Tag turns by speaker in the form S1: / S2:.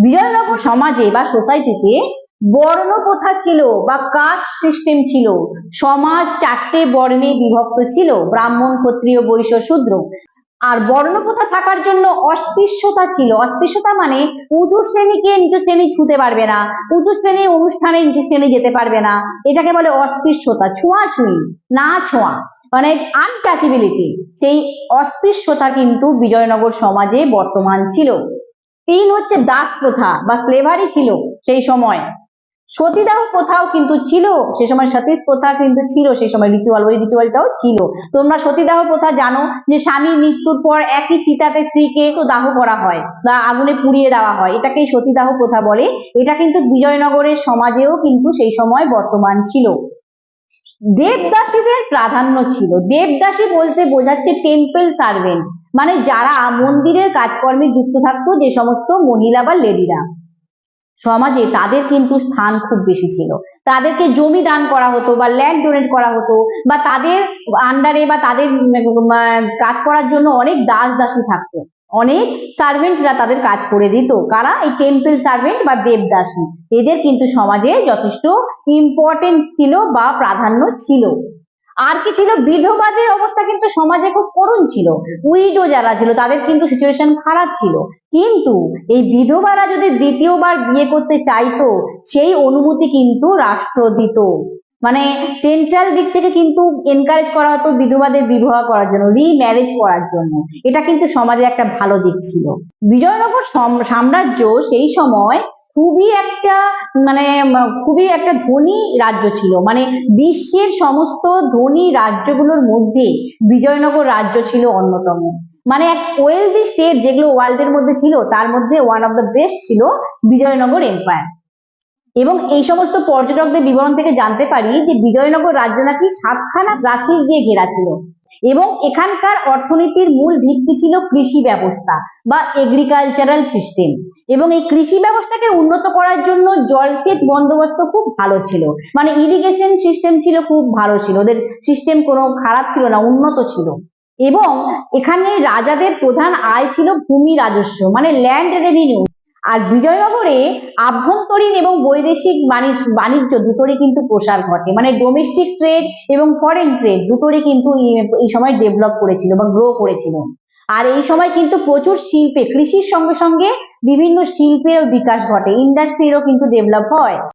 S1: বিজয়নগর সমাজে বা সোসাইটিতে বর্ণ প্রথা ছিল বা কাস্ট সিস্টেম ছিল। সমাজ 4টে বর্ণে বিভক্ত ছিল, ব্রাহ্মণ, ক্ষত্রিয়, বৈশ্য, শূদ্র। আর বর্ণ প্রথা থাকার জন্য অস্পৃশ্যতা ছিল। অস্পৃশ্যতা মানে উঁচু শ্রেণীকে নিচু শ্রেণী ছুঁতে পারবে না, উঁচু শ্রেণীর অনুষ্ঠানে নিচু শ্রেণী যেতে পারবে না, এটাকে বলে অস্পৃশ্যতা। ছোঁয়াছুঁয়ি, না ছোঁয়া, মানে আনটাচেবিলিটি, সেই অস্পৃশ্যতা কিন্তু বিজয়নগর সমাজে বর্তমান ছিল। 3 হচ্ছে দাস প্রথা বা স্লেভারি ছিল সেই সময়। সতীদাহ প্রথাও কিন্তু ছিল সে সময়, সতীশ প্রথা কিন্তু ছিল সেই সময়, রিচুয়াল, ওই রিচুয়ালটাও ছিল। তোমরা সতীদাহ প্রথা জানো যে স্বামীর মৃত্যুর পর একই চিতাতে স্ত্রীকে তো দাহ করা হয় বা আগুনে পুড়িয়ে দেওয়া হয়, এটাকেই সতীদাহ প্রথা বলে। এটা কিন্তু বিজয়নগরের সমাজেও কিন্তু সেই সময় বর্তমান ছিল। দেবদাসীদের প্রাধান্য ছিল। দেবদাসী বলতে বোঝাচ্ছে টেম্পল সার্ভেন্ট, মানে যারা মন্দিরের কাজকর্মে যুক্ত থাকতো, যে সমস্ত মহিলা বা লেডিরা সমাজে, তাদের কিন্তু স্থান খুব বেশি ছিল। তাদেরকে জমি দান করা হতো বা ল্যান্ড ডোনেট করা হতো, বা তাদের আন্ডারে বা তাদের কাজ করার জন্য অনেক দাস দাসী থাকতো, অনেক সার্ভেন্টরা তাদের কাজ করে দিত। কারা? এই টেম্পল সার্ভেন্ট বা দেবদাসী। এদের কিন্তু সমাজে যথেষ্ট ইম্পর্টেন্স ছিল বা প্রাধান্য ছিল। আর কি ছিল? বিধবাদের অবস্থা কিন্তু সমাজে খুব করুণ ছিল। উইডো যারা ছিল তাদের কিন্তু সিচুয়েশন খারাপ ছিল, কিন্তু এই বিধবারা যদি দ্বিতীয়বার বিয়ে করতে চাইতো, সেই অনুমতি কিন্তু রাষ্ট্র দিত। মানে সেন্ট্রাল দিক থেকে কিন্তু এনকারেজ করা হতো বিধবাদের বিবাহ করার জন্য, রিম্যারেজ করার জন্য। এটা কিন্তু সমাজে একটা ভালো দিক ছিল। বিজয়নগর সাম্রাজ্য সেই সময় খুবই একটা ধনী রাজ্য ছিল। মানে বিশ্বের সমস্ত ধনী রাজ্যগুলোর মধ্যে বিজয়নগর রাজ্য ছিল অন্যতম। মানে এক ওয়েলদি স্টেট যেগুলো ওয়ার্ল্ডের মধ্যে ছিল, তার মধ্যে ওয়ান অফ দ্য বেস্ট ছিল বিজয়নগর এম্পায়ার। এবং এই সমস্ত পর্যটকদের বিবরণ থেকে জানতে পারি যে বিজয়নগর রাজ্য নাকি 7খানা প্রাচীর দিয়ে ঘেরা ছিল, এবং এখানকার অর্থনীতির মূল ভিত্তি ছিল কৃষি ব্যবস্থা বা এগ্রিকালচারাল সিস্টেম। এবং এই কৃষি ব্যবস্থাকে উন্নত করার জন্য জলসেচ বন্দোবস্ত খুব ভালো ছিল, মানে ইরিগেশন সিস্টেম ছিল খুব ভালো ছিল, ওদের সিস্টেম কোনো খারাপ ছিল না, উন্নত ছিল। এবং এখানে রাজাদের প্রধান আয় ছিল ভূমি রাজস্ব, মানে ল্যান্ড রেভিনিউ। আর বিজয়নগরে আভ্যন্তরীণ এবং বৈদেশিক বাণিজ্য দুটোরই কিন্তু প্রসার ঘটে, মানে ডোমেস্টিক ট্রেড এবং ফরেন ট্রেড দুটোরই কিন্তু এই সময় ডেভেলপ করেছিল বা গ্রো করেছিল। আর এই সময় কিন্তু প্রচুর শিল্পে, কৃষির সঙ্গে সঙ্গে বিভিন্ন শিল্পেরও বিকাশ ঘটে, ইন্ডাস্ট্রিরও কিন্তু ডেভেলপ হয়।